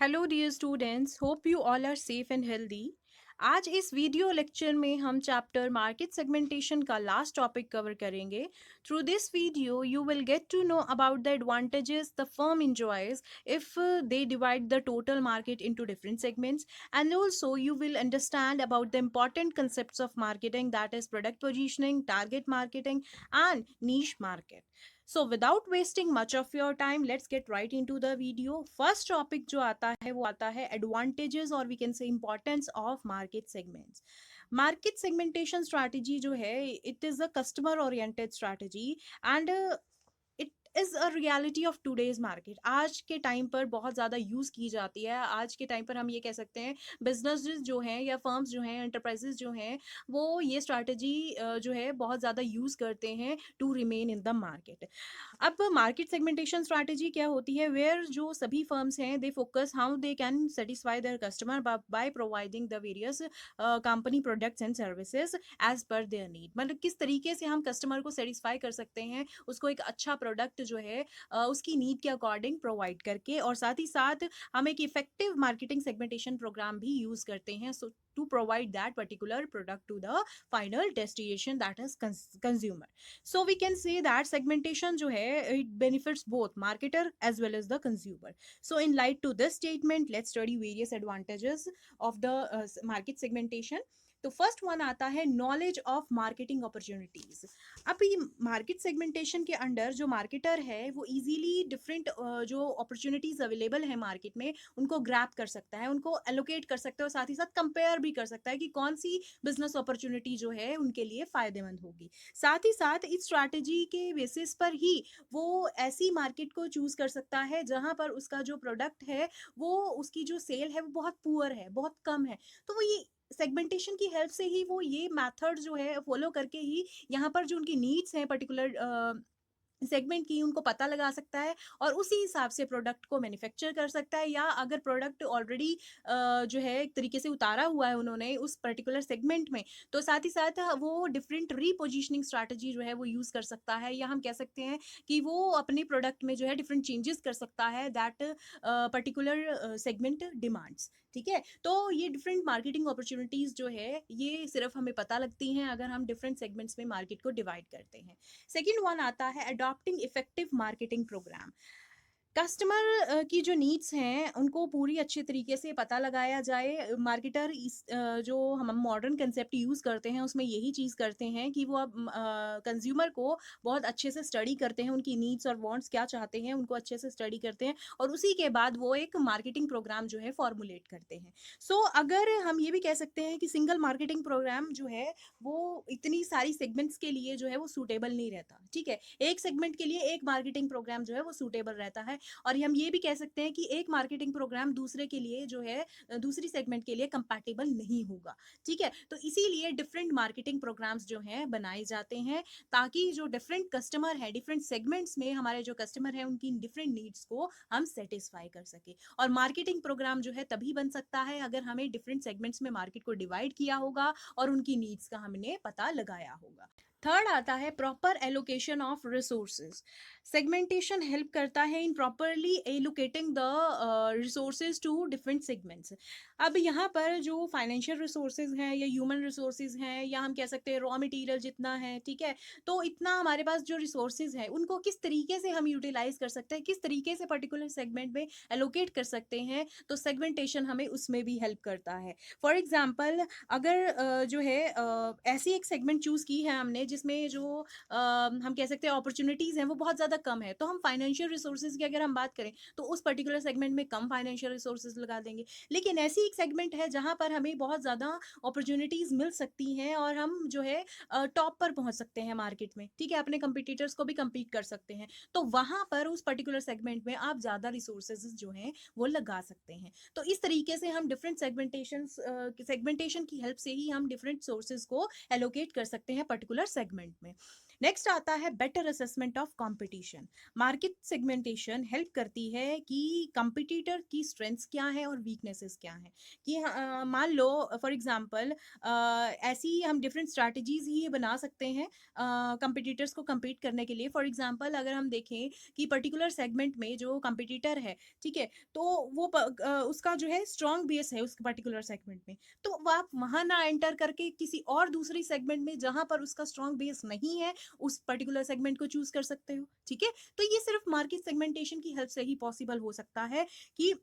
Hello dear students, hope you all are safe and healthy. आज इस video lecture में हम चैप्टर मार्केट सेगमेंटेशन का लास्ट टॉपिक कवर करेंगे। Through this video you will get to know about the advantages the firm enjoys if they divide the total market into different segments, and also you will understand about the important concepts of marketing, that is product positioning, target marketing and niche market. So without wasting much of your time, let's get right into the video. First topic जो आता है वो आता है advantages और we can say importance of market segments. Market segmentation strategy जो है, it is a customer oriented strategy and it is a reality of today's market. आज के टाइम पर बहुत ज़्यादा यूज़ की जाती है। आज के टाइम पर हम ये कह सकते हैं बिजनेसेस जो हैं या फर्म्स जो हैं, एंटरप्राइजेज जो हैं, वो ये स्ट्रैटेजी जो है बहुत ज़्यादा यूज़ करते हैं to remain in the market. अब मार्केट सेगमेंटेशन स्ट्रैटेजी क्या होती है, वेयर जो सभी फर्म्स हैं they focus how they can satisfy their customer by providing the various company products and services as per their need. मतलब किस तरीके से हम कस्टमर को सेटिस्फाई कर सकते हैं, उसको एक अच्छा प्रोडक्ट जो है उसकी नीड के अकॉर्डिंग प्रोवाइड करके, और साथ ही साथ हम एक इफेक्टिव मार्केटिंग सेगमेंटेशन प्रोग्राम भी यूज करते हैं so to provide that particular product to the final destination, that is consumer. So we can say that segmentation जो है it benefits both marketer as well as the consumer. So in light to this statement, let's study various advantages of the market segmentation. तो first one आता है knowledge of marketing opportunities. अब ये market segmentation के under जो marketer है वो easily different जो अपॉर्चुनिटीज अवेलेबल है मार्केट में उनको ग्रैप कर सकता है, उनको एलोकेट कर सकता है और साथ ही साथ कंपेयर भी कर सकता है कि कौन सी बिजनेस अपॉर्चुनिटी जो है उनके लिए फायदेमंद होगी। साथ ही साथ इस स्ट्रैटेजी के बेसिस पर ही वो ऐसी मार्केट को चूज कर सकता है जहां पर उसका जो प्रोडक्ट है वो उसकी जो सेल है वो बहुत पुअर है, बहुत कम है। तो वो ये सेगमेंटेशन की हेल्प से ही वो ये मेथड जो है फॉलो करके ही यहाँ पर जो उनकी नीड्स हैं पर्टिकुलर सेगमेंट की उनको पता लगा सकता है और उसी हिसाब से प्रोडक्ट को मैन्युफैक्चर कर सकता है। या अगर प्रोडक्ट ऑलरेडी जो है एक तरीके से उतारा हुआ है उन्होंने उस पर्टिकुलर सेगमेंट में, तो साथ ही साथ वो डिफरेंट रीपोजिशनिंग स्ट्रैटेजी जो है वो यूज़ कर सकता है, या हम कह सकते हैं कि वो अपने प्रोडक्ट में जो है डिफरेंट चेंजेस कर सकता है दैट पर्टिकुलर सेगमेंट डिमांड्स। ठीक है, तो ये डिफरेंट मार्केटिंग अपॉर्चुनिटीज़ जो है ये सिर्फ हमें पता लगती हैं अगर हम डिफरेंट सेगमेंट्स में मार्केट को डिवाइड करते हैं। सेकेंड वन आता है adopting effective marketing program. Customer की जो नीड्स हैं उनको पूरी अच्छे तरीके से पता लगाया जाए। मार्केटर इस जो हम मॉडर्न कंसेप्ट यूज़ करते हैं उसमें यही चीज़ करते हैं कि वो अब कंज्यूमर को बहुत अच्छे से स्टडी करते हैं, उनकी नीड्स और वांट्स क्या चाहते हैं उनको अच्छे से स्टडी करते हैं और उसी के बाद वो एक मार्केटिंग प्रोग्राम जो है फॉर्मुलेट करते हैं। सो अगर हम ये भी कह सकते हैं कि सिंगल मार्केटिंग प्रोग्राम जो है वो इतनी सारी सेगमेंट्स के लिए जो है वो सूटेबल नहीं रहता। ठीक है, एक सेगमेंट के लिए एक मार्केटिंग प्रोग्राम जो है वो सूटेबल रहता है, और हम ये भी कह सकते हैं कि एक मार्केटिंग प्रोग्राम दूसरे के लिए जो है दूसरी सेगमेंट के लिए कंपैटिबल नहीं होगा। ठीक है, तो इसीलिए डिफरेंट मार्केटिंग प्रोग्राम्स जो हैं बनाए जाते हैं ताकि जो डिफरेंट कस्टमर है डिफरेंट सेगमेंट्स में हमारे जो कस्टमर है उनकी डिफरेंट नीड्स को हम सेटिस्फाई कर सके। और मार्केटिंग प्रोग्राम जो है तभी बन सकता है अगर हमें डिफरेंट सेगमेंट्स में मार्केट को डिवाइड किया होगा और उनकी नीड्स का हमने पता लगाया होगा। थर्ड आता है proper allocation of resources. Segmentation help करता है in properly allocating the resources to different segments. अब यहाँ पर जो फाइनेंशियल रिसोर्सेज हैं या ह्यूमन रिसोर्सेज हैं या हम कह सकते हैं रॉ मटेरियल जितना है, ठीक है, तो इतना हमारे पास जो रिसोर्सेज है उनको किस तरीके से हम यूटिलाइज कर सकते हैं, किस तरीके से पर्टिकुलर सेगमेंट में एलोकेट कर सकते हैं, तो सेगमेंटेशन हमें उसमें भी हेल्प करता है। फॉर एग्जाम्पल अगर जो है ऐसी एक सेगमेंट चूज की है हमने जिसमें जो हम कह सकते हैं अपॉर्चुनिटीज हैं वो बहुत ज़्यादा कम है, तो हम फाइनेंशियल रिसोर्सेज की अगर हम बात करें तो उस पर्टिकुलर सेगमेंट में कम फाइनेंशियल रिसोर्सेज लगा देंगे। लेकिन ऐसी एक सेगमेंट है जहाँ पर हमें बहुत ज़्यादा अपॉर्चुनिटीज मिल सकती हैं और हम जो है टॉप पर पहुंच सकते हैं मार्केट में, ठीक है, अपने कंपिटिटर्स को भी compete कर सकते हैं, तो वहां पर उस पर्टिकुलर सेगमेंट में आप ज़्यादा रिसोर्सेज जो हैं वो लगा सकते हैं। तो इस तरीके से हम डिफरेंट सेगमेंटेशन की हेल्प से ही हम डिफरेंट सोर्सेज को एलोकेट कर सकते हैं पर्टिकुलर सेगमेंट में। नेक्स्ट आता है better assessment of competition. Market segmentation help करती है कि कंपटीटर की स्ट्रेंथ्स क्या है और वीकनेसेस क्या है। कि मान लो फॉर एग्जांपल ऐसी हम डिफरेंट स्ट्रैटेजीज ही बना सकते हैं कंपटीटर्स को compete करने के लिए। फॉर एग्जांपल अगर हम देखें कि पर्टिकुलर सेगमेंट में जो कंपटीटर है, ठीक है, तो वो उसका जो है स्ट्रॉन्ग बेस है उस पर्टिकुलर सेगमेंट में, तो वो आप वहां ना एंटर करके किसी और दूसरी सेगमेंट में जहां पर उसका स्ट्रॉन्ग बेस नहीं है उस पर्टिकुलर सेगमेंट को चूज कर सकते हो। ठीक है, तो ये सिर्फ मार्केट सेगमेंटेशन की हेल्प से ही पॉसिबल हो सकता है कि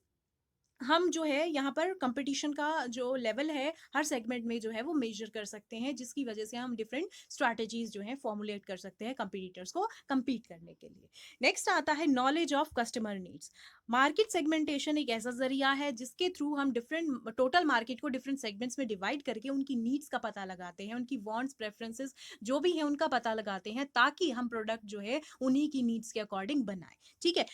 हम जो है यहाँ पर कंपटीशन का जो लेवल है हर सेगमेंट में जो है वो मेजर कर सकते हैं, जिसकी वजह से हम डिफरेंट स्ट्रैटेजीज जो है फॉर्मुलेट कर सकते हैं कंपटीटर्स को compete करने के लिए। नेक्स्ट आता है knowledge of customer needs. Market segmentation एक ऐसा जरिया है जिसके थ्रू हम डिफरेंट टोटल मार्केट को डिफरेंट सेगमेंट्स में डिवाइड करके उनकी नीड्स का पता लगाते हैं, उनकी वांट्स प्रेफरेंसेस जो भी है उनका पता लगाते हैं, ताकि हम प्रोडक्ट जो है उन्हीं की नीड्स के अकॉर्डिंग बनाए। ठीक है,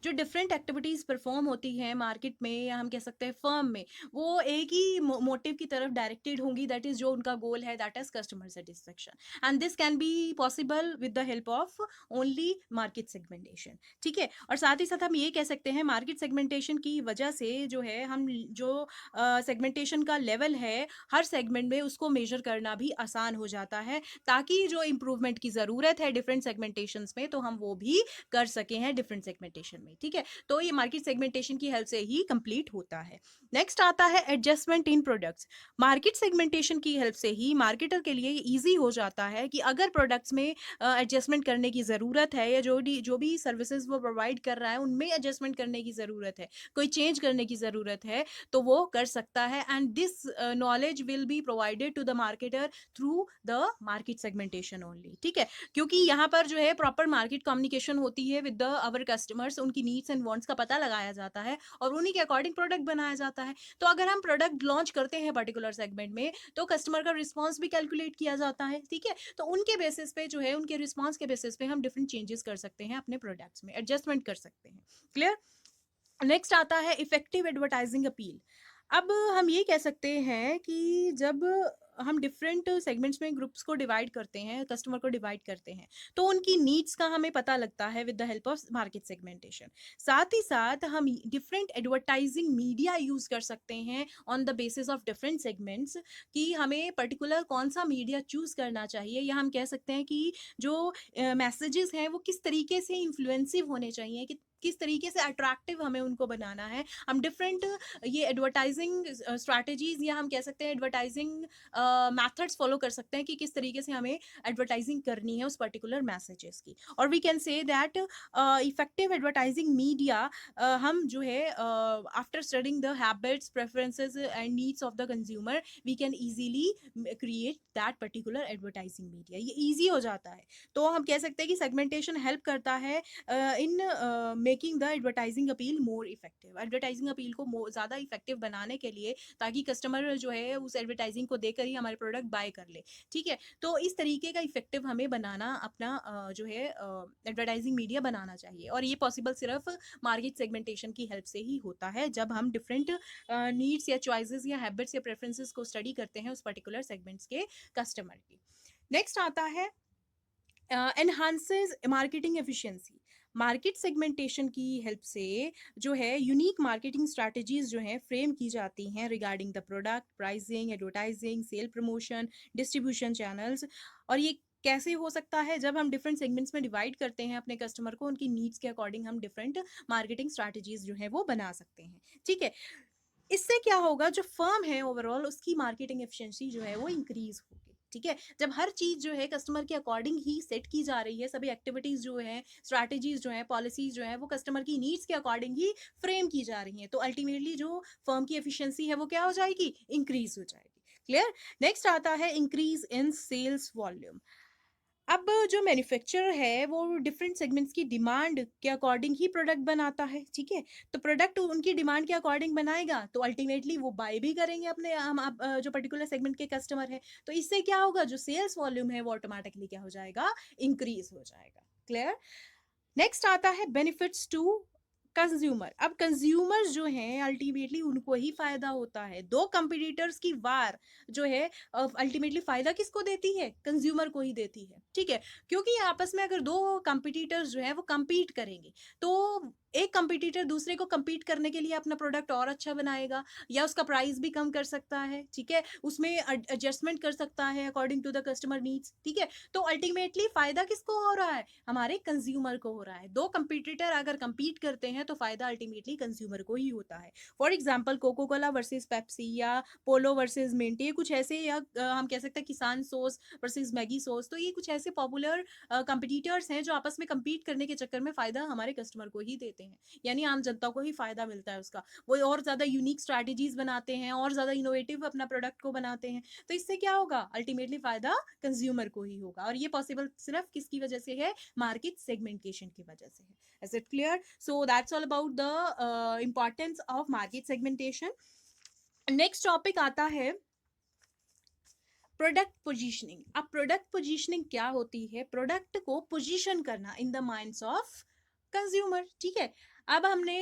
जो डिफरेंट एक्टिविटीज परफॉर्म होती हैं मार्केट में या हम कह सकते हैं फर्म में, वो एक ही मोटिव की तरफ डायरेक्टेड होंगी, दैट इज जो उनका गोल है, that is customer satisfaction, and this can be possible with the help of only market segmentation. ठीक है, और साथ ही साथ हम ये कह सकते हैं मार्केट सेगमेंटेशन की वजह से जो है हम जो सेगमेंटेशन का लेवल है हर सेगमेंट में उसको मेजर करना भी आसान हो जाता है, ताकि जो इम्प्रूवमेंट की ज़रूरत है डिफरेंट सेगमेंटेशंस में तो हम वो भी कर सके हैं डिफरेंट सेगमेंटेशन में। ठीक है, तो ये मार्केट सेगमेंटेशन की हेल्प से ही कंप्लीट होता है। नेक्स्ट आता है adjustment in products. Market segmentation की हेल्प से ही मार्केटर के लिए इजी हो जाता है कि अगर प्रोडक्ट्स में एडजस्टमेंट करने की ज़रूरत है या जो भी सर्विसेज वो प्रोवाइड कर रहा है उनमें एडजस्टमेंट करने की ज़रूरत है, कोई चेंज करने की ज़रूरत है, तो वो कर सकता है, and this knowledge will be provided to the marketer through the market segmentation only. ठीक है, क्योंकि यहाँ पर जो है प्रॉपर मार्केट कम्युनिकेशन होती है विद द अवर कस्टमर्स, उनकी नीड्स एंड वांट्स का पता लगाया जाता है और उन्हीं के अकॉर्डिंग प्रोडक्ट बनाया जाता है। तो अगर हम प्रोडक्ट लॉन्च करते हैं पर्टिकुलर सेगमेंट में तो कस्टमर का रिस्पॉन्स भी कैलकुलेट किया जाता है। ठीक है, तो उनके बेसिस पे जो है उनके रिस्पॉन्स के बेसिस पे हम डिफरेंट चेंजेस कर सकते हैं, अपने प्रोडक्ट्स में एडजस्टमेंट कर सकते हैं। क्लियर। नेक्स्ट आता है इफेक्टिव एडवर्टाइजिंग अपील। अब हम ये कह सकते हैं कि जब हम डिफरेंट सेगमेंट्स में ग्रुप्स को डिवाइड करते हैं, कस्टमर को डिवाइड करते हैं, तो उनकी नीड्स का हमें पता लगता है with the help of market segmentation. साथ ही साथ हम डिफरेंट एडवर्टाइजिंग मीडिया यूज कर सकते हैं on the basis of different segments, कि हमें पर्टिकुलर कौन सा मीडिया चूज करना चाहिए, या हम कह सकते हैं कि जो मैसेजेस हैं वो किस तरीके से इन्फ्लुएंसिव होने चाहिए, कि किस तरीके से अट्रैक्टिव हमें उनको बनाना है। हम डिफरेंट ये एडवर्टाइजिंग स्ट्रैटेजीज या हम कह सकते हैं एडवर्टाइजिंग मेथड्स फॉलो कर सकते हैं कि किस तरीके से हमें एडवर्टाइजिंग करनी है उस पर्टिकुलर मैसेजेस की। और we can say that effective advertising media हम जो है after studying the habits preferences and needs of the consumer we can easily create that particular advertising media. ये ईजी हो जाता है। तो हम कह सकते हैं कि सेगमेंटेशन हेल्प करता है in making the advertising appeal more effective. Advertising appeal को ज़्यादा इफेक्टिव बनाने के लिए, ताकि कस्टमर जो है उस एडवर्टाइजिंग को देखकर ही हमारे प्रोडक्ट बाय कर ले। ठीक है, तो इस तरीके का इफेक्टिव हमें बनाना अपना जो है एडवर्टाइजिंग मीडिया बनाना चाहिए, और ये पॉसिबल सिर्फ मार्केट सेगमेंटेशन की हेल्प से ही होता है, जब हम डिफरेंट नीड्स या चॉइसेस या हैबिट्स या प्रेफरेंसेस को स्टडी करते हैं उस पर्टिकुलर सेगमेंट्स के कस्टमर की। नेक्स्ट आता है enhances marketing efficiency. Market segmentation की हेल्प से जो है यूनिक मार्केटिंग स्ट्रैटेजीज जो हैं फ्रेम की जाती हैं regarding the product, pricing, advertising, sale promotion, distribution channels. और ये कैसे हो सकता है? जब हम डिफरेंट सेगमेंट्स में डिवाइड करते हैं अपने कस्टमर को, उनकी नीड्स के अकॉर्डिंग हम डिफरेंट मार्केटिंग स्ट्रैटेजीज जो है वो बना सकते हैं। ठीक है, इससे क्या होगा, जो फर्म है ओवरऑल उसकी मार्केटिंग एफिशिएंसी जो है वो इंक्रीज होगी। ठीक है, जब हर चीज जो है कस्टमर के अकॉर्डिंग ही सेट की जा रही है, सभी एक्टिविटीज जो है, स्ट्रैटेजीज जो है, पॉलिसीज जो है वो कस्टमर की नीड्स के अकॉर्डिंग ही फ्रेम की जा रही है, तो अल्टीमेटली जो फर्म की एफिशिएंसी है वो क्या हो जाएगी, इंक्रीज हो जाएगी। क्लियर। नेक्स्ट आता है इंक्रीज इन सेल्स वॉल्यूम। अब जो मैन्युफैक्चरर है वो डिफरेंट सेगमेंट्स की डिमांड के अकॉर्डिंग ही प्रोडक्ट बनाता है। ठीक है, तो प्रोडक्ट उनकी डिमांड के अकॉर्डिंग बनाएगा तो अल्टीमेटली वो बाय भी करेंगे अपने जो पर्टिकुलर सेगमेंट के कस्टमर है, तो इससे क्या होगा, जो सेल्स वॉल्यूम है वो ऑटोमेटिकली क्या हो जाएगा, इंक्रीज हो जाएगा। क्लियर। नेक्स्ट आता है बेनिफिट्स टू कंज्यूमर, अब कंज्यूमर्स जो हैं अल्टीमेटली उनको ही फायदा होता है। दो कंपटीटर्स की वार जो है अल्टीमेटली फायदा किसको देती है? कंज्यूमर को ही देती है, ठीक है। क्योंकि आपस में अगर दो कंपटीटर्स जो है वो compete करेंगे, तो एक कंपटीटर दूसरे को compete करने के लिए अपना प्रोडक्ट और अच्छा बनाएगा, या उसका प्राइस भी कम कर सकता है, ठीक है, उसमें एडजस्टमेंट कर सकता है according to the customer needs, ठीक है। तो अल्टीमेटली फायदा किसको हो रहा है? हमारे कंज्यूमर को हो रहा है। दो कंपटीटर अगर compete करते हैं तो फायदा अल्टीमेटली कंज्यूमर को ही होता है। For example Coca Cola versus Pepsi, या पोलो वर्सेज मिंट, ये कुछ ऐसे, या हम कह सकते हैं किसान सॉस वर्सेज मैगी सॉस, तो ये कुछ ऐसे पॉपुलर कंपटीटर्स हैं जो आपस में compete करने के चक्कर में फायदा हमारे कस्टमर को ही देते हैं, यानी आम जनता को ही फायदा मिलता है उसका। वो और ज्यादा यूनिक स्ट्रैटेजीज बनाते हैं, और ज्यादा इनोवेटिव अपना प्रोडक्ट को बनाते हैं, तो इससे क्या होगा? अल्टीमेटली फायदा कंज्यूमर को ही होगा। और ये पॉसिबल सिर्फ किसकी वजह से है? मार्केट सेगमेंटेशन की वजह से है। Is it clear? So that's all about the importance of market segmentation. Next topic आता है प्रोडक्ट पोजीशनिंग। अब प्रोडक्ट पोजीशनिंग क्या होती है? प्रोडक्ट को पोजीशन करना in the minds of consumer, ठीक है। अब हमने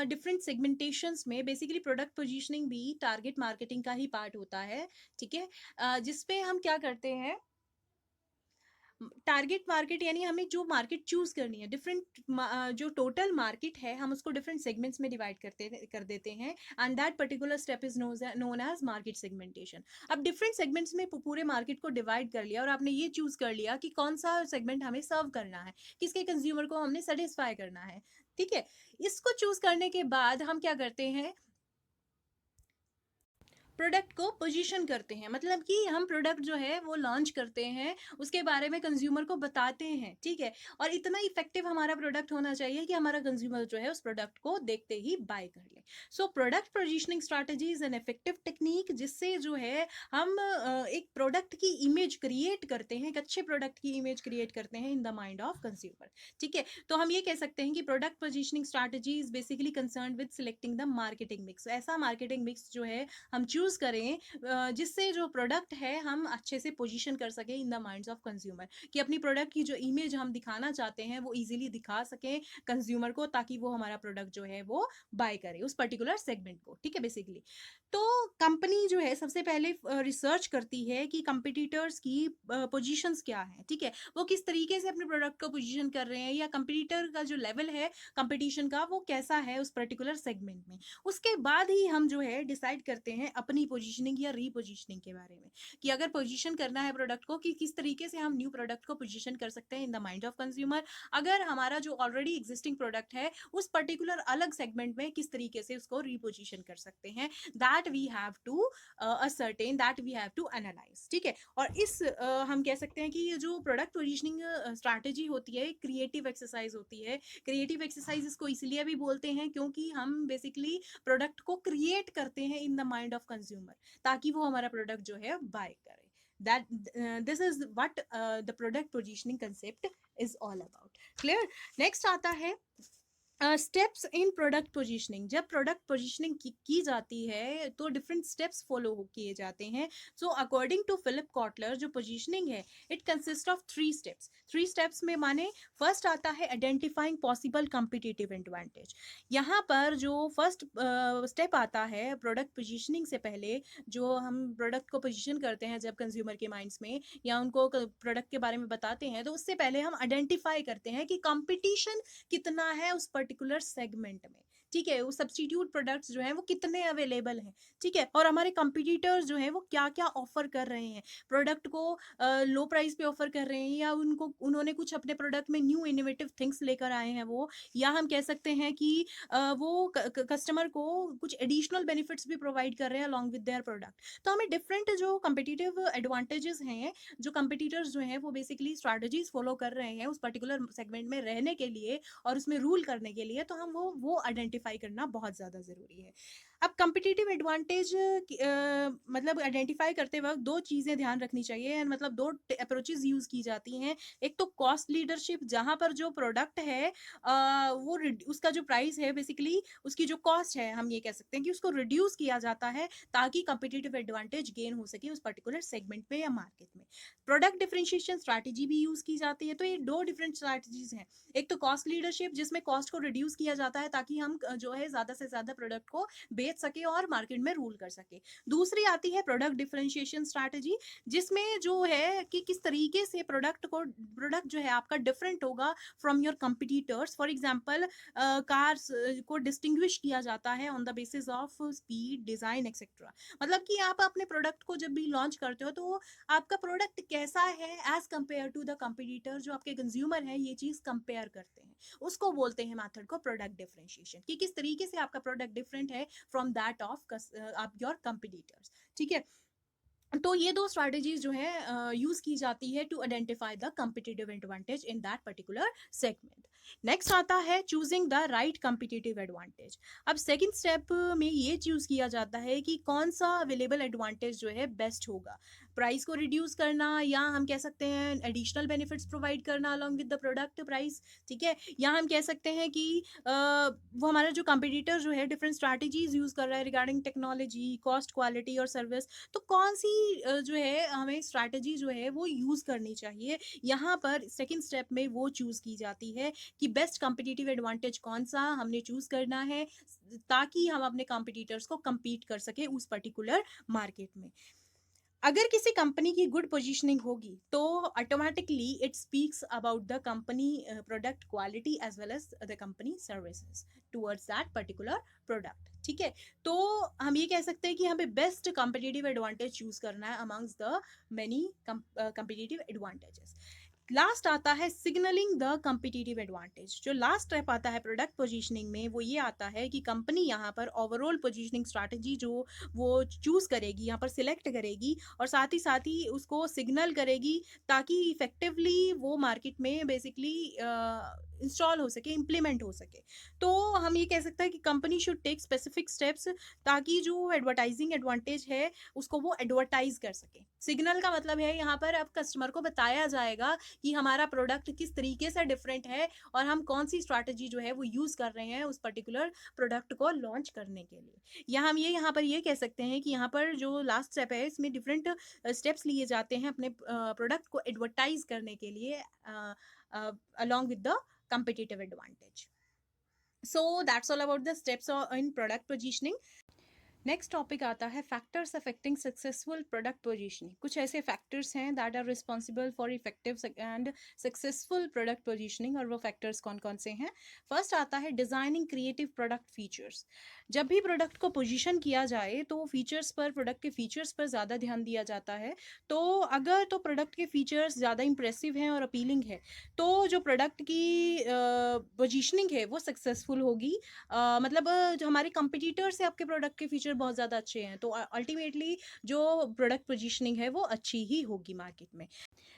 डिफरेंट सेगमेंटेशंस में बेसिकली प्रोडक्ट पोजीशनिंग भी टारगेट मार्केटिंग का ही पार्ट होता है, ठीक है। जिसपे हम क्या करते हैं, टारगेट मार्केट यानी हमें जो मार्केट चूज करनी है, डिफरेंट जो टोटल मार्केट है हम उसको डिफरेंट सेगमेंट्स में डिवाइड कर देते हैं, and that particular step is known as market segmentation. अब डिफरेंट सेगमेंट्स में पूरे मार्केट को डिवाइड कर लिया, और आपने ये चूज कर लिया कि कौन सा सेगमेंट हमें सर्व करना है, किसके कंज्यूमर को हमने सेटिस्फाई करना है, ठीक है। इसको चूज करने के बाद हम क्या करते हैं? प्रोडक्ट को पोजीशन करते हैं, मतलब कि हम प्रोडक्ट जो है वो लॉन्च करते हैं, उसके बारे में कंज्यूमर को बताते हैं, ठीक है। और इतना इफेक्टिव हमारा प्रोडक्ट होना चाहिए कि हमारा कंज्यूमर जो है उस प्रोडक्ट को देखते ही बाय कर ले। So product positioning strategy is an effective technique, जिससे जो है हम एक प्रोडक्ट की इमेज क्रिएट करते हैं, एक अच्छे प्रोडक्ट की इमेज क्रिएट करते हैं in the mind of consumer, ठीक है। तो हम ये कह सकते हैं कि product positioning strategy is basically concern with selecting the marketing mix. ऐसा मार्केटिंग मिक्स जो है हम चूज करें जिससे जो प्रोडक्ट है हम अच्छे से पोजीशन कर सके in the minds of consumer, कि अपनी प्रोडक्ट की जो इमेज हम दिखाना चाहते हैं वो इजीली दिखा सके कंज्यूमर को, ताकि वो हमारा प्रोडक्ट जो है वो बाय करे उस पर्टिकुलर सेगमेंट को, ठीक है बेसिकली। तो कंपनी जो है सबसे पहले रिसर्च करती है कि कंपिटिटर्स की पोजीशंस क्या है, ठीक है, वो किस तरीके से अपने प्रोडक्ट को पोजीशन कर रहे हैं, या कंपिटिटर का जो लेवल है कंपटीशन का वो कैसा है उस पर्टिकुलर सेगमेंट में। उसके बाद ही हम जो है डिसाइड करते हैं अपनी पोजीशनिंग या रीपोजीशनिंग के बारे में, कि अगर पोजीशन करना है प्रोडक्ट को, कि किस तरीके से हम न्यू प्रोडक्ट को पोजीशन कर सकते हैं in the mind of consumer. अगर हमारा जो ऑलरेडी एग्जिस्टिंग प्रोडक्ट है उस पर्टिकुलर अलग सेगमेंट में किस तरीके से उसको रीपोजीशन कर सकते हैं, that we have to ascertain, that we have to analyse, ठीक है। और इस हम कह सकते हैं कि ये जो प्रोडक्ट पोजीशनिंग स्ट्रैटेजी होती है क्रिएटिव एक्सरसाइज होती है। क्रिएटिव एक्सरसाइज इसको इसलिए भी बोलते हैं क्योंकि हम बेसिकली प्रोडक्ट को क्रिएट करते हैं in the mind of consumer, ताकि वो हमारा प्रोडक्ट जो है बाय करे। that this is what the product positioning concept is all about. Clear? Next आता है स्टेप्स इन प्रोडक्ट पोजीशनिंग। जब प्रोडक्ट पोजीशनिंग की जाती है तो डिफरेंट स्टेप्स फॉलो किए जाते हैं। So according to Philip Kotler जो पोजीशनिंग है it consist of 3 steps. 3 steps में माने फर्स्ट आता है आइडेंटिफाइंग पॉसिबल कॉम्पिटिटिव एडवांटेज। यहाँ पर जो फर्स्ट स्टेप आता है प्रोडक्ट पोजीशनिंग से पहले, जो हम प्रोडक्ट को पोजीशन करते हैं जब कंज्यूमर के माइंड्स में, या उनको प्रोडक्ट के बारे में बताते हैं, तो उससे पहले हम आइडेंटिफाई करते हैं कि कंपटीशन कितना है उस पर्टिकुलर सेगमेंट में, ठीक है। वो सब्स्टिट्यूट प्रोडक्ट्स जो हैं वो कितने अवेलेबल हैं, ठीक है, और हमारे कंपटीटर्स जो हैं वो क्या क्या ऑफर कर रहे हैं, प्रोडक्ट को लो प्राइस पे ऑफर कर रहे हैं, या उन्होंने कुछ अपने प्रोडक्ट में न्यू इनोवेटिव थिंग्स लेकर आए हैं वो, या हम कह सकते हैं कि वो कस्टमर को कुछ एडिशनल बेनिफिट्स भी प्रोवाइड कर रहे हैं अलॉन्ग विद देयर प्रोडक्ट। तो हमें डिफरेंट जो कंपिटिटिव एडवांटेजेस हैं, जो कंपिटिटर्स जो हैं वो बेसिकली स्ट्रैटेजीज फॉलो कर रहे हैं उस पर्टिकुलर सेगमेंट में रहने के लिए और उसमें रूल करने के लिए, तो हम वो आइडेंटिफाई करना बहुत ज़्यादा ज़रूरी है। अब कम्पिटिटिव एडवांटेज मतलब आइडेंटिफाई करते वक्त दो चीज़ें ध्यान रखनी चाहिए, मतलब दो अप्रोचेज यूज़ की जाती हैं। एक तो कॉस्ट लीडरशिप, जहाँ पर जो प्रोडक्ट है वो उसका जो प्राइस है, बेसिकली उसकी जो कॉस्ट है, हम ये कह सकते हैं कि उसको रिड्यूस किया जाता है ताकि कम्पिटिटिव एडवांटेज गेन हो सके उस पर्टिकुलर सेगमेंट में या मार्केट में। प्रोडक्ट डिफरेंशिएशन स्ट्रैटेजी भी यूज़ की जाती है। तो ये दो डिफरेंट स्ट्रैटेजीज हैं। एक तो कॉस्ट लीडरशिप, जिसमें कॉस्ट को रिड्यूस किया जाता है ताकि हम जो है ज़्यादा से ज़्यादा प्रोडक्ट को बेच सके और मार्केट में रूल कर सके। दूसरी आती है प्रोडक्ट डिफरेंशिएशन स्ट्रैटेजी, जिसमें जो है कि किस तरीके से प्रोडक्ट जो है आपका डिफरेंट होगा from your competitors. For example cars को डिस्टिंग्विश किया जाता है on the basis of speed, design etcetera. मतलब कि आप अपने प्रोडक्ट को जब भी लॉन्च करते हो तो आपका प्रोडक्ट कैसा है as compare to the competitor, जो आपके कंज्यूमर है ये चीज कंपेयर करते हैं, उसको बोलते हैं मेथड को प्रोडक्ट डिफरेंशिएशन, कि किस तरीके से आपका प्रोडक्ट डिफरेंट है from that of your competitors. ठीक है, तो ये दो स्ट्रैटेजीज जो है यूज की जाती है to identify the competitive advantage in that particular segment. Next आता है choosing the right competitive advantage. अब सेकंड स्टेप में ये चूज किया जाता है कि कौन सा अवेलेबल एडवांटेज जो है बेस्ट होगा। प्राइस को रिड्यूस करना, या हम कह सकते हैं एडिशनल बेनिफिट्स प्रोवाइड करना along with the product price. ठीक है, या हम कह सकते हैं कि वो हमारा जो कंपिटिटर जो है डिफरेंट स्ट्रैटेजीज यूज कर रहा है रिगार्डिंग टेक्नोलॉजी, कॉस्ट, क्वालिटी और सर्विस। तो कौन सी जो है हमें स्ट्रैटेजी जो है वो यूज़ करनी चाहिए। यहाँ पर सेकंड स्टेप में वो चूज़ की जाती है कि बेस्ट कम्पिटिटिव एडवांटेज कौन सा हमने चूज़ करना है ताकि हम अपने कॉम्पिटिटर्स को compete कर सके उस पर्टिकुलर मार्केट में। अगर किसी कंपनी की गुड पोजीशनिंग होगी तो automatically it speaks about the company product quality as well as the company services towards that particular product. ठीक है, तो हम ये कह सकते हैं कि हमें बेस्ट कम्पिटिटिव एडवांटेज चूज करना है amongst the many competitive advantages. Last आता है सिग्नलिंग द कम्पिटिटिव एडवांटेज। जो लास्ट स्टेप आता है प्रोडक्ट पोजीशनिंग में वो ये आता है कि कंपनी यहाँ पर ओवरऑल पोजीशनिंग स्ट्रैटेजी जो वो चूज करेगी, यहाँ पर सिलेक्ट करेगी और साथ ही उसको सिग्नल करेगी ताकि इफेक्टिवली वो मार्केट में बेसिकली इंस्टॉल हो सके, इम्प्लीमेंट हो सके। तो हम ये कह सकते हैं कि company should take specific steps ताकि जो एडवर्टाइजिंग एडवांटेज है उसको वो एडवर्टाइज कर सके। सिग्नल का मतलब है यहाँ पर अब कस्टमर को बताया जाएगा कि हमारा प्रोडक्ट किस तरीके से डिफरेंट है और हम कौन सी स्ट्रैटेजी जो है वो यूज कर रहे हैं उस पर्टिकुलर प्रोडक्ट को लॉन्च करने के लिए। यहाँ पर ये कह सकते हैं कि यहाँ पर जो लास्ट स्टेप है इसमें डिफरेंट स्टेप्स लिए जाते हैं अपने प्रोडक्ट को एडवर्टाइज करने के लिए along with the competitive advantage. So that's all about the steps in product positioning. Next topic आता है factors affecting successful product positioning. कुछ ऐसे फैक्टर्स हैं that are responsible for effective and successful product positioning, और वो factors कौन कौन से हैं। फर्स्ट आता है डिज़ाइनिंग क्रिएटिव प्रोडक्ट फीचर्स। जब भी प्रोडक्ट को पोजीशन किया जाए तो फीचर्स पर, प्रोडक्ट के फीचर्स पर ज़्यादा ध्यान दिया जाता है। तो अगर तो प्रोडक्ट के फीचर्स ज़्यादा इंप्रेसिव हैं और अपीलिंग है तो जो प्रोडक्ट की पोजीशनिंग है वो सक्सेसफुल होगी। मतलब जो हमारे कंपिटिटर से आपके प्रोडक्ट के फीचर बहुत ज़्यादा अच्छे हैं तो अल्टीमेटली जो प्रोडक्ट पोजीशनिंग है वो अच्छी ही होगी मार्केट में।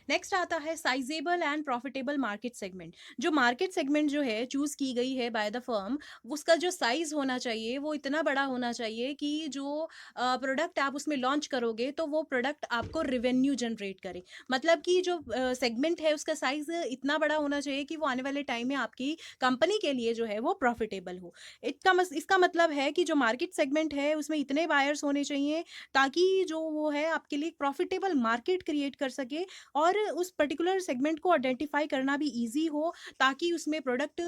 नेक्स्ट आता है sizeable and profitable market segment. जो मार्केट सेगमेंट जो है चूज की गई है बाय द फर्म, उसका जो साइज होना चाहिए वो इतना बड़ा होना चाहिए कि जो प्रोडक्ट आप उसमें लॉन्च करोगे तो वो प्रोडक्ट आपको रिवेन्यू जनरेट करे। मतलब कि जो सेगमेंट है उसका साइज इतना बड़ा होना चाहिए कि वो आने वाले टाइम में आपकी कंपनी के लिए जो है वो प्रॉफिटेबल हो। इसका मतलब है कि जो मार्केट सेगमेंट है उसमें इतने बायर्स होने चाहिए ताकि जो वो है आपके लिए प्रॉफिटेबल मार्केट क्रिएट कर सके और उस पर्टिकुलर सेगमेंट को आइडेंटिफाई करना भी इजी हो ताकि उसमें प्रोडक्ट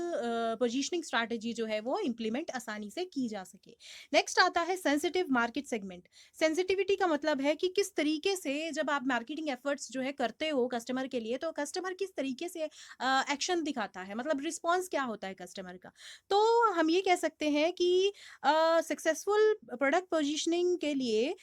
पोजीशनिंग स्ट्रैटेजी जो है वो इम्प्लीमेंट आसानी से की जा सके। नेक्स्ट आता है सेंसिटिव मार्केट सेगमेंट। सेंसिटिविटी का मतलब है कि किस तरीके से जब आप मार्केटिंग एफर्ट्स जो है करते हो कस्टमर के लिए तो कस्टमर किस तरीके से एक्शन दिखाता है, मतलब रिस्पॉन्स क्या होता है कस्टमर का। तो हम ये कह सकते हैं कि सक्सेसफुल प्रोडक्ट पोजीशनिंग के लिए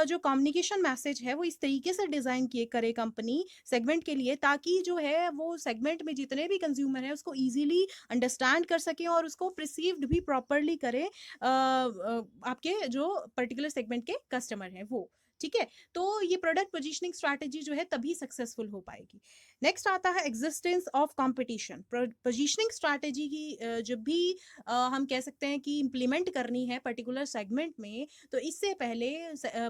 जो कम्युनिकेशन मैसेज है वो इस तरीके से डिज़ाइन किए करे कंपनी सेगमेंट के लिए ताकि जो है वो सेगमेंट में जितने भी कंज्यूमर हैं उसको इजीली अंडरस्टैंड कर सकें और उसको प्रिसीव्ड भी प्रॉपरली करें आपके जो पर्टिकुलर सेगमेंट के कस्टमर हैं वो। ठीक है, तो ये प्रोडक्ट पोजीशनिंग स्ट्रैटेजी जो है तभी सक्सेसफुल हो पाएगी। नेक्स्ट आता है existence of competition. Positioning strategy की जब भी हम कह सकते हैं कि इम्प्लीमेंट करनी है पर्टिकुलर सेगमेंट में, तो इससे पहले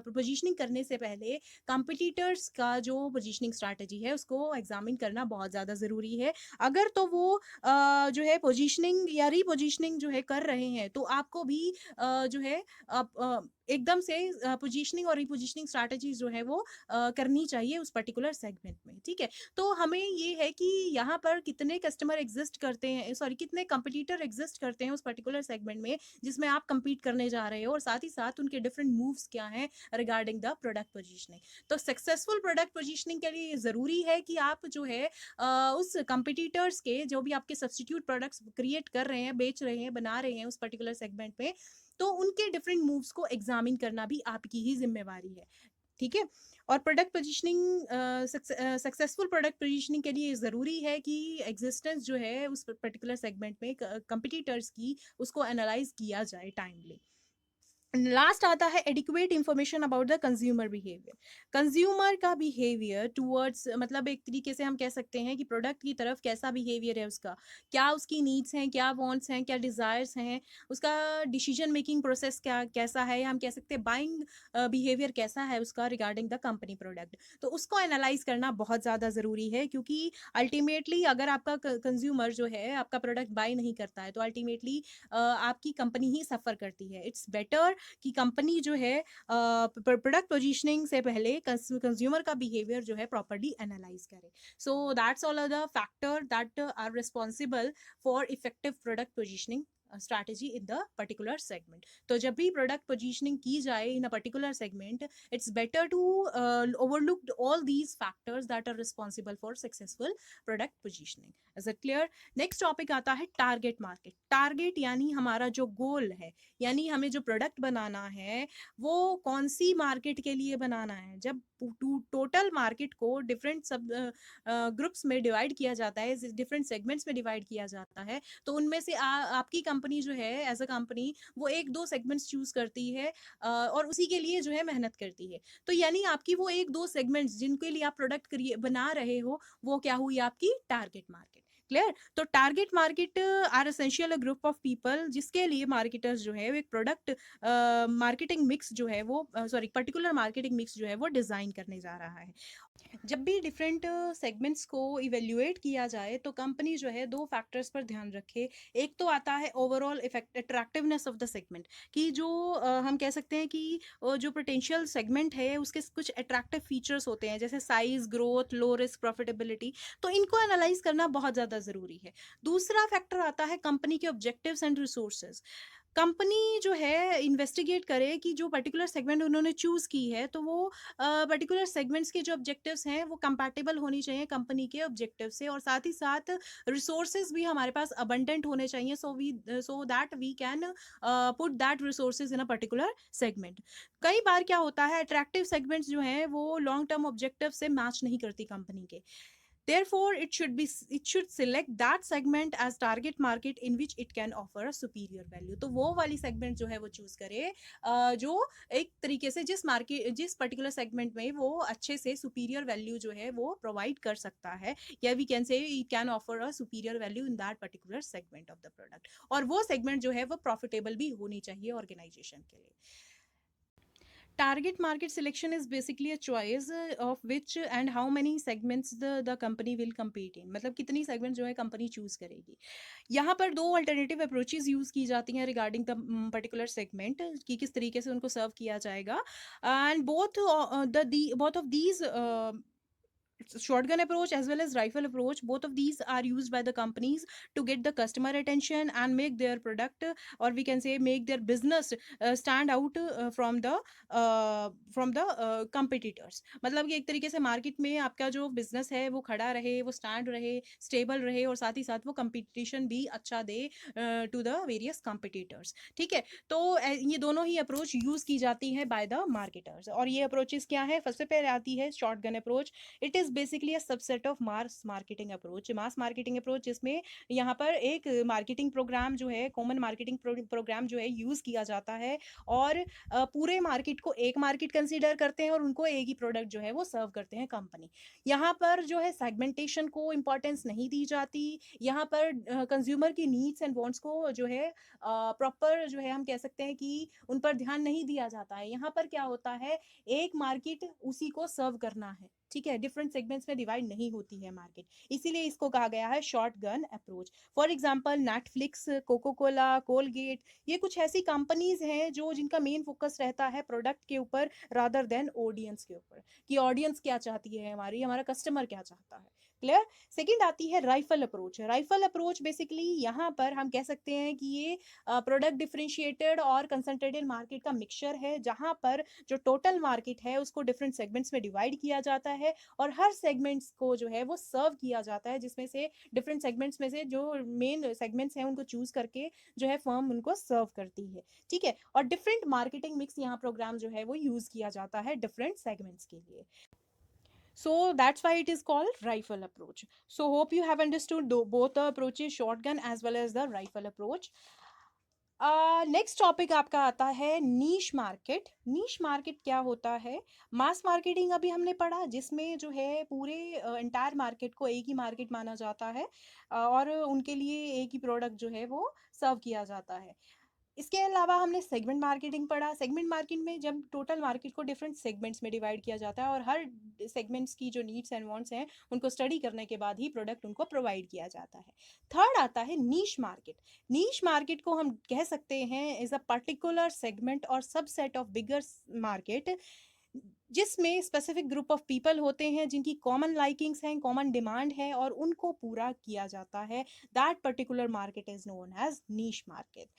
पोजीशनिंग करने से पहले कंपटीटर्स का जो पोजीशनिंग स्ट्रैटेजी है उसको एग्जामिन करना बहुत ज़्यादा ज़रूरी है। अगर तो वो जो है पोजीशनिंग या रीपोजीशनिंग जो है कर रहे हैं, तो आपको भी जो है एकदम से पोजीशनिंग और रीपोजीशनिंग स्ट्रैटेजीज जो है वो करनी चाहिए उस पर्टिकुलर सेगमेंट में। ठीक है, तो हमें ये है कि यहाँ पर कितने कस्टमर एग्जिस्ट करते हैं, सॉरी कितने कंपटीटर एग्जिस्ट करते हैं उस पर्टिकुलर सेगमेंट में जिसमें आप compete करने जा रहे हो, और साथ ही साथ उनके डिफरेंट मूव्स क्या हैं रिगार्डिंग द प्रोडक्ट पोजीशनिंग। तो सक्सेसफुल प्रोडक्ट पोजीशनिंग के लिए ज़रूरी है कि आप जो है उस कंपटीटर्स के जो भी आपके सब्सटीट्यूट प्रोडक्ट्स क्रिएट कर रहे हैं, बेच रहे हैं, बना रहे हैं उस पर्टिकुलर सेगमेंट में, तो उनके डिफरेंट मूव्स को एग्जामिन करना भी आपकी ही जिम्मेवारी है। ठीक है, और product positioning successful product positioning के लिए ज़रूरी है कि एग्जिस्टेंस जो है उस पर्टिकुलर सेगमेंट में कंपटीटर्स की, उसको एनालाइज किया जाए टाइमली। लास्ट आता है adequate information about the consumer behaviour. Consumer का बिहेवियर टूवर्ड्स, मतलब एक तरीके से हम कह सकते हैं कि प्रोडक्ट की तरफ कैसा बिहेवियर है उसका, क्या उसकी नीड्स हैं, क्या वांट्स हैं, क्या डिज़ायर्स हैं, उसका डिसीजन मेकिंग प्रोसेस क्या कैसा है, या हम कह सकते हैं बाइंग बिहेवियर कैसा है उसका रिगार्डिंग द कंपनी प्रोडक्ट। तो उसको एनालाइज करना बहुत ज़्यादा ज़रूरी है, क्योंकि अल्टीमेटली अगर आपका कंज्यूमर जो है आपका प्रोडक्ट बाय नहीं करता है, तो अल्टीमेटली आपकी कंपनी ही सफ़र करती है। इट्स बेटर कि कंपनी जो है प्रोडक्ट पोजीशनिंग से पहले कंज्यूमर का बिहेवियर जो है प्रॉपर्ली एनालाइज करे। So that's all the factor that are responsible for effective product positioning strategy in the particular segment. तो जब भी प्रोडक्ट पोजीशनिंग की जाए in a particular segment, it's better to overlook all these factors that are responsible for successful product positioning. Is it clear? Next topic आता है target market. Target यानी हमारा जो गोल है, यानी हमें जो प्रोडक्ट बनाना है वो कौन सी मार्केट के लिए बनाना है। जब टोटल मार्केट को डिफरेंट सब ग्रुप्स में डिवाइड किया जाता है, डिफरेंट सेगमेंट्स में डिवाइड किया जाता है, तो उनमें से आपकी कंपनी जो है एज अ कंपनी वो एक दो सेगमेंट्स चूज करती है और उसी के लिए जो है मेहनत करती है। तो यानी आपकी वो एक दो सेगमेंट्स जिनके लिए आप प्रोडक्ट बना रहे हो, वो क्या हुई आपकी टारगेट मार्केट। क्लियर? तो target market are essential group of people जिसके लिए मार्केटर्स जो है एक प्रोडक्ट मार्केटिंग मिक्स जो है वो सॉरी पर्टिकुलर मार्केटिंग मिक्स जो है वो डिज़ाइन करने जा रहा है। जब भी डिफरेंट सेगमेंट्स को इवेल्युएट किया जाए, तो कंपनी जो है दो फैक्टर्स पर ध्यान रखे। एक तो आता है overall effect attractiveness of the segment, कि जो हम कह सकते हैं कि जो पोटेंशियल सेगमेंट है उसके कुछ अट्रैक्टिव फीचर्स होते हैं, जैसे size, growth, low risk, profitability, तो इनको एनालाइज करना बहुत ज़्यादा ज़रूरी है। दूसरा फैक्टर आता है कंपनी के ऑब्जेक्टिव्स एंड रिसोर्सेज। कंपनी जो है इन्वेस्टिगेट करे कि जो पर्टिकुलर सेगमेंट उन्होंने चूज़ की है, तो वो पर्टिकुलर सेगमेंट्स के जो ऑब्जेक्टिव्स हैं वो कंपैटिबल होनी चाहिए कंपनी के ऑब्जेक्टिव से, और साथ ही साथ रिसोर्सेज भी हमारे पास अबंडेंट होने चाहिए, so that we can put that resources in a particular segment. कई बार क्या होता है, अट्रैक्टिव सेगमेंट्स जो हैं वो लॉन्ग टर्म ऑब्जेक्टिव से मैच नहीं करती कंपनी के। Therefore, it should select that segment as target market in which it can offer a superior value. तो वो वाली segment जो है वो choose करे जो एक तरीके से जिस particular segment में वो अच्छे से superior value जो है वो provide कर सकता है, या we can say it can offer a superior value in that particular segment of the product. और वो segment जो है वो profitable भी होनी चाहिए organization के लिए। Target market selection is basically a choice of which and how many segments the company will compete in, मतलब कितनी segment जो है कंपनी चूज करेगी। यहाँ पर दो अल्टरनेटिव अप्रोचेज यूज़ की जाती हैं रिगार्डिंग द पर्टिकुलर सेगमेंट, कि किस तरीके से उनको सर्व किया जाएगा। And both of these shotgun approach as well as rifle approach, both of these are used by the companies to get the customer attention and make their product or we can say make their business stand out from the competitors। मतलब कि एक तरीके से market में आपका जो business है वो खड़ा रहे, वो स्टैंड रहे, स्टेबल रहे, और साथ ही साथ वो कंपटीशन भी अच्छा दे टू द वेरियस कंपटीटर्स। ठीक है, तो ये दोनों ही अप्रोच यूज की जाती है बाय द मार्केटर्स। और ये अप्रोचेस क्या है, सबसे पहले आती है shotgun approach. It is basically a subset of mass marketing approach. Mass marketing approach जिसमें यहाँ पर एक मार्केटिंग प्रोग्राम जो है, कॉमन मार्केटिंग प्रोग्राम जो है यूज़ किया जाता है, और पूरे मार्केट को एक मार्केट कंसीडर करते हैं और उनको एक ही प्रोडक्ट जो है वो सर्व करते हैं कंपनी। यहाँ पर जो है सेगमेंटेशन को इम्पोर्टेंस नहीं दी जाती। यहाँ पर कंज्यूमर की नीड्स एंड वांट्स को जो है प्रॉपर जो है हम कह सकते हैं कि उन पर ध्यान नहीं दिया जाता है। यहाँ पर क्या होता है, एक मार्केट उसी को सर्व करना है, ठीक है, डिफरेंट सेगमेंट्स में डिवाइड नहीं होती है मार्केट, इसीलिए इसको कहा गया है short gun approach. For example Netflix, Coca Cola, Colgate, ये कुछ ऐसी कंपनीज हैं जो जिनका मेन फोकस रहता है प्रोडक्ट के ऊपर रादर देन ऑडियंस के ऊपर, कि ऑडियंस क्या चाहती है, हमारी हमारा कस्टमर क्या चाहता है। क्लियर। सेकंड आती है rifle approach. Rifle approach basically यहाँ पर हम कह सकते हैं कि ये प्रोडक्ट डिफरेंशिएटेड और कंसंट्रेटेड मार्केट का मिक्सचर है, जहाँ पर जो टोटल मार्केट है उसको डिफरेंट सेगमेंट्स में डिवाइड किया जाता है और हर सेगमेंट्स को जो है वो सर्व किया जाता है, जिसमें से डिफरेंट सेगमेंट्स में से जो मेन सेगमेंट्स हैं उनको चूज करके जो है फर्म उनको सर्व करती है, ठीक है। और डिफरेंट मार्केटिंग मिक्स यहाँ प्रोग्राम जो है वो यूज किया जाता है डिफरेंट सेगमेंट्स के लिए। So that's why it is called rifle approach. So hope you have understood both the approaches, shotgun as well as the rifle approach. Next topic आपका आता है नीश मार्केट। नीश मार्केट क्या होता है? मास marketing अभी हमने पढ़ा, जिसमें जो है पूरे एंटायर मार्केट को एक ही मार्केट माना जाता है और उनके लिए एक ही प्रोडक्ट जो है वो सर्व किया जाता है। इसके अलावा हमने सेगमेंट मार्केटिंग पढ़ा। सेगमेंट मार्केट में जब टोटल मार्केट को डिफरेंट सेगमेंट्स में डिवाइड किया जाता है और हर सेगमेंट्स की जो नीड्स एंड वांट्स हैं उनको स्टडी करने के बाद ही प्रोडक्ट उनको प्रोवाइड किया जाता है। थर्ड आता है नीश मार्केट। नीश मार्केट को हम कह सकते हैं इज अ पर्टिकुलर सेगमेंट और सबसेट ऑफ बिगर मार्केट, जिसमें स्पेसिफिक ग्रुप ऑफ पीपल होते हैं जिनकी कॉमन लाइकिंग्स हैं, कॉमन डिमांड है और उनको पूरा किया जाता है। That particular market is known as niche market.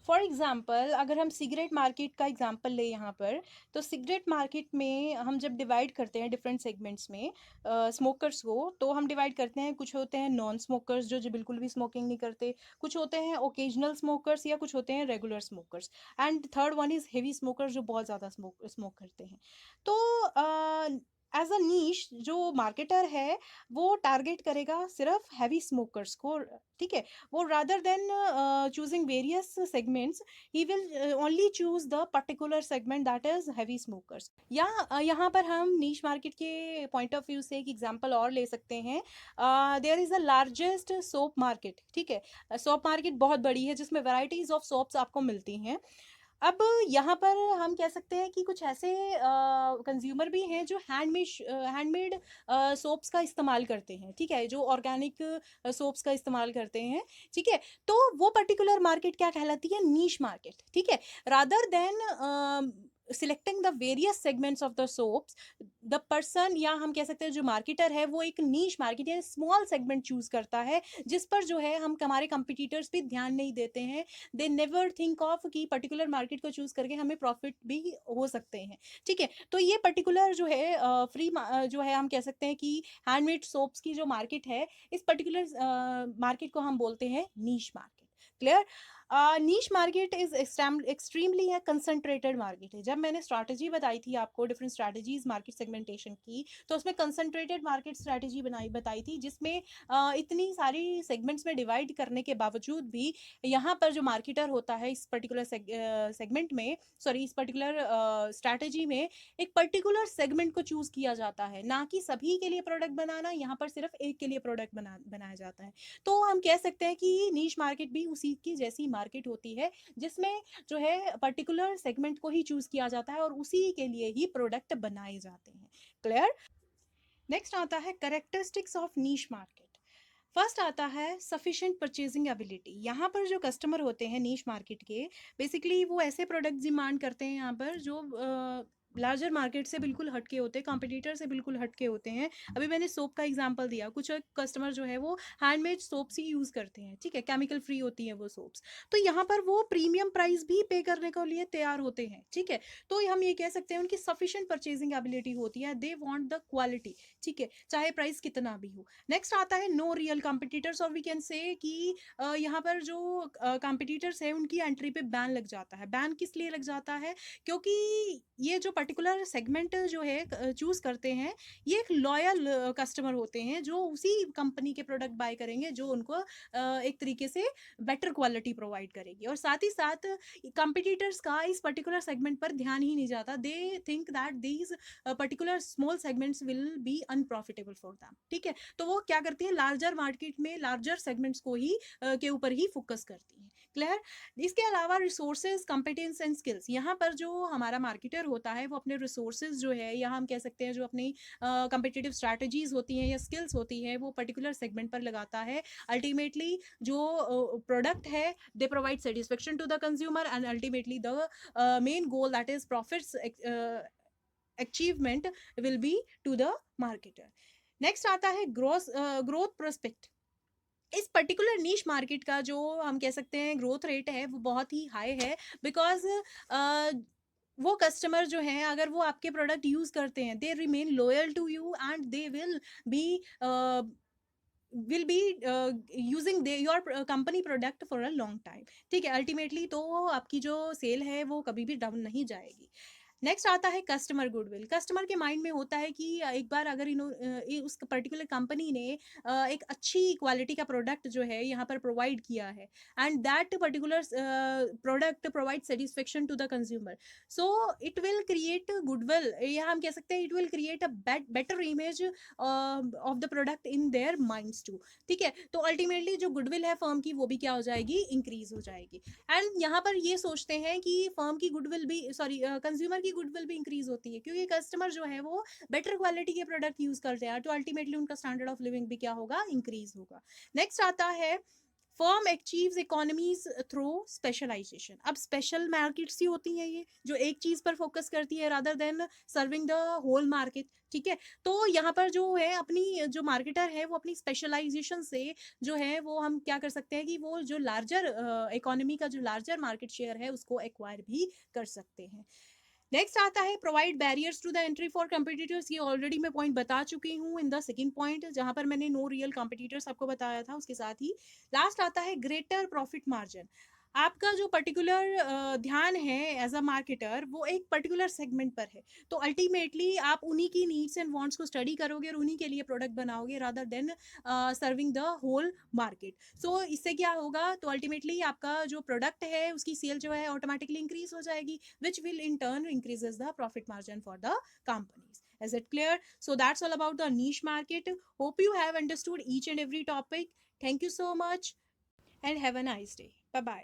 For example अगर हम सिगरेट मार्केट का एग्जाम्पल लें यहाँ पर, तो सिगरेट मार्केट में हम जब डिवाइड करते हैं डिफरेंट सेगमेंट्स में स्मोकर्स को, तो हम डिवाइड करते हैं, कुछ होते हैं नॉन स्मोकर्स जो बिल्कुल भी स्मोकिंग नहीं करते, कुछ होते हैं ओकेजनल स्मोकर्स, या कुछ होते हैं regular smokers, and third one is heavy smokers जो बहुत ज़्यादा स्मोक करते हैं। तो एज अ नीश जो मार्केटर है वो टारगेट करेगा सिर्फ हैवी स्मोकर्स को, ठीक है। वो rather than choosing various segments, he will only choose the particular segment that is heavy smokers। या यहाँ पर हम नीश मार्केट के पॉइंट ऑफ व्यू से एक एग्जांपल और ले सकते हैं। There is the largest soap market, ठीक है। सोप मार्केट बहुत बड़ी है जिसमें वैराइटीज ऑफ सोप्स आपको मिलती हैं। अब यहाँ पर हम कह सकते हैं कि कुछ ऐसे कंज्यूमर भी हैं जो हैंडमेड सोप्स का इस्तेमाल करते हैं, ठीक है, जो ऑर्गेनिक सोप्स का इस्तेमाल करते हैं, ठीक है। तो वो पर्टिकुलर मार्केट क्या कहलाती है? नीश मार्केट, ठीक है। Rather then selecting the various segments of the soaps, the person या हम कह सकते हैं जो मार्केटर है वो एक नीश मार्केट या स्मॉल सेगमेंट चूज करता है, जिस पर जो है हम हमारे कंपिटिटर्स भी ध्यान नहीं देते हैं। दे नेवर थिंक ऑफ कि पर्टिकुलर मार्केट को चूज करके हमें प्रॉफिट भी हो सकते हैं, ठीक है। तो ये पर्टिकुलर जो है फ्री जो है हम कह सकते हैं कि हैंडमेड सोप्स की जो मार्केट है, इस पर्टिकुलर मार्केट को हम बोलते हैं niche market. Clear. Niche market is extremely है कंसंट्रेटेड मार्केट है। जब मैंने स्ट्रैटेजी बताई थी आपको डिफरेंट स्ट्रैटेजीज मार्केट सेगमेंटेशन की, तो उसमें कंसंट्रेटेड मार्केट स्ट्रैटेजी बताई थी, जिसमें इतनी सारी सेगमेंट्स में डिवाइड करने के बावजूद भी यहाँ पर जो मार्केटर होता है इस पर्टिकुलर सेगमेंट में, सॉरी इस पर्टिकुलर स्ट्रैटेजी में एक पर्टिकुलर सेगमेंट को चूज किया जाता है, ना कि सभी के लिए प्रोडक्ट बनाना, यहाँ पर सिर्फ एक के लिए प्रोडक्ट बनाया जाता है। तो हम कह सकते हैं कि नीश मार्केट भी उसी की जैसी मार्केट होती है, जिसमें जो है पर्टिकुलर सेगमेंट को ही चूज किया जाता है और उसी के लिए ही प्रोडक्ट बनाए जाते हैं। क्लियर। नेक्स्ट आता है characteristics of niche market. First आता है सफिशिएंट परचेजिंग एबिलिटी। यहाँ पर जो कस्टमर होते हैं नीश मार्केट के, बेसिकली वो ऐसे प्रोडक्ट डिमांड करते हैं यहाँ पर जो लार्जर मार्केट से बिल्कुल हटके होते हैं, कॉम्पिटिटर से बिल्कुल हटके होते हैं। अभी मैंने सोप का एग्जांपल दिया, कुछ कस्टमर जो है वो हैंडमेड सोप्स ही यूज़ करते हैं, ठीक है, केमिकल फ्री होती हैं वो सोप्स। तो यहाँ पर वो प्रीमियम प्राइस भी पे करने के लिए तैयार होते हैं, ठीक है। तो हम ये कह सकते हैं उनकी सफिशिएंट परचेजिंग एबिलिटी होती है, दे वॉन्ट द क्वालिटी, ठीक है, चाहे प्राइस कितना भी हो। नेक्स्ट आता है नो रियल कॉम्पिटिटर्स, और वी कैन से कि यहाँ पर जो कॉम्पिटिटर्स है उनकी एंट्री पे बैन लग जाता है। बैन किस लिए लग जाता है? क्योंकि ये जो पर्टिकुलर सेगमेंट जो है चूज करते हैं, ये एक लॉयल कस्टमर होते हैं जो उसी कंपनी के प्रोडक्ट बाय करेंगे जो उनको एक तरीके से बेटर क्वालिटी प्रोवाइड करेगी। और साथ ही साथ कंपिटिटर्स का इस पर्टिकुलर सेगमेंट पर ध्यान ही नहीं जाता, they think that these particular small segments will be unprofitable for them. ठीक है, तो वो क्या करती है, लार्जर मार्केट में लार्जर सेगमेंट्स को ही के ऊपर ही फोकस करती है। क्लियर? इसके अलावा रिसोर्सेज, कॉम्पिटेंस एंड स्किल्स, यहाँ पर जो हमारा मार्केटर होता है वो अपने रिसोर्सेज जो है, या हम कह सकते हैं जो अपनी कम्पिटिटिव स्ट्रैटेजीज होती हैं या स्किल्स होती हैं, वो पर्टिकुलर सेगमेंट पर लगाता है। अल्टीमेटली जो प्रोडक्ट है, they provide satisfaction to the consumer, and ultimately the main goal that is profits achievement will be to the marketer. Next आता है ग्रोथ प्रोस्पेक्ट। इस पर्टिकुलर नीश मार्केट का जो हम कह सकते हैं ग्रोथ रेट है वो बहुत ही हाई है, बिकॉज वो कस्टमर जो हैं अगर वो आपके प्रोडक्ट यूज करते हैं, they remain loyal to you and they be will be using the your company product for a long time. ठीक है, अल्टीमेटली तो आपकी जो सेल है वो कभी भी डाउन नहीं जाएगी। नेक्स्ट आता है कस्टमर गुडविल। कस्टमर के माइंड में होता है कि एक बार अगर उस पर्टिकुलर कंपनी ने एक अच्छी क्वालिटी का प्रोडक्ट जो है यहाँ पर प्रोवाइड किया है, and that particular product provide satisfaction to the consumer, so it will create goodwill, या हम कह सकते हैं it will create a better image of the product in their minds too. ठीक है, तो अल्टीमेटली जो गुडविल है फर्म की वो भी क्या हो जाएगी, इंक्रीज हो जाएगी। एंड यहाँ पर ये सोचते हैं कि फर्म की गुडविल भी, सॉरी, कंज्यूमर की गुडविल भी इंक्रीज होती है, क्योंकि कस्टमर जो है वो बेटर क्वालिटी के प्रोडक्ट यूज करते हैं, तो अल्टीमेटली उनका स्टैंडर्ड ऑफ लिविंग भी क्या होगा, इंक्रीज होगा। नेक्स्ट आता है firm achieves economies through specialization. अब स्पेशल मार्केट्स ही होती हैं ये जो एक चीज पर फोकस करती है rather than serving the whole market. ठीक है, तो यहाँ पर जो है अपनी जो मार्केटर है वो अपनी स्पेशलाइजेशन से जो है वो हम क्या कर सकते हैं कि वो जो लार्जर इकोनॉमी का जो लार्जर मार्केट शेयर है उसको एक्वायर भी कर सकते हैं। नेक्स्ट आता है provide barriers to the entry for competitors. ये ऑलरेडी मैं पॉइंट बता चुकी हूँ इन द सेकंड पॉइंट, जहां पर मैंने नो रियल कंपिटिटर्स आपको बताया था। उसके साथ ही लास्ट आता है ग्रेटर प्रॉफिट मार्जिन। आपका जो पर्टिकुलर ध्यान है एज अ मार्केटर वो एक पर्टिकुलर सेगमेंट पर है, तो अल्टीमेटली आप उन्हीं की नीड्स एंड वांट्स को स्टडी करोगे और उन्हीं के लिए प्रोडक्ट बनाओगे rather than serving the whole market. So इससे क्या होगा, तो अल्टीमेटली आपका जो प्रोडक्ट है उसकी सेल जो है ऑटोमेटिकली इंक्रीज हो जाएगी, which will in turn increases the profit margin for the companies. Is it clear? So that's all about the niche market. Hope you have understood each and every topic. Thank you so much and have a nice day. Bye bye.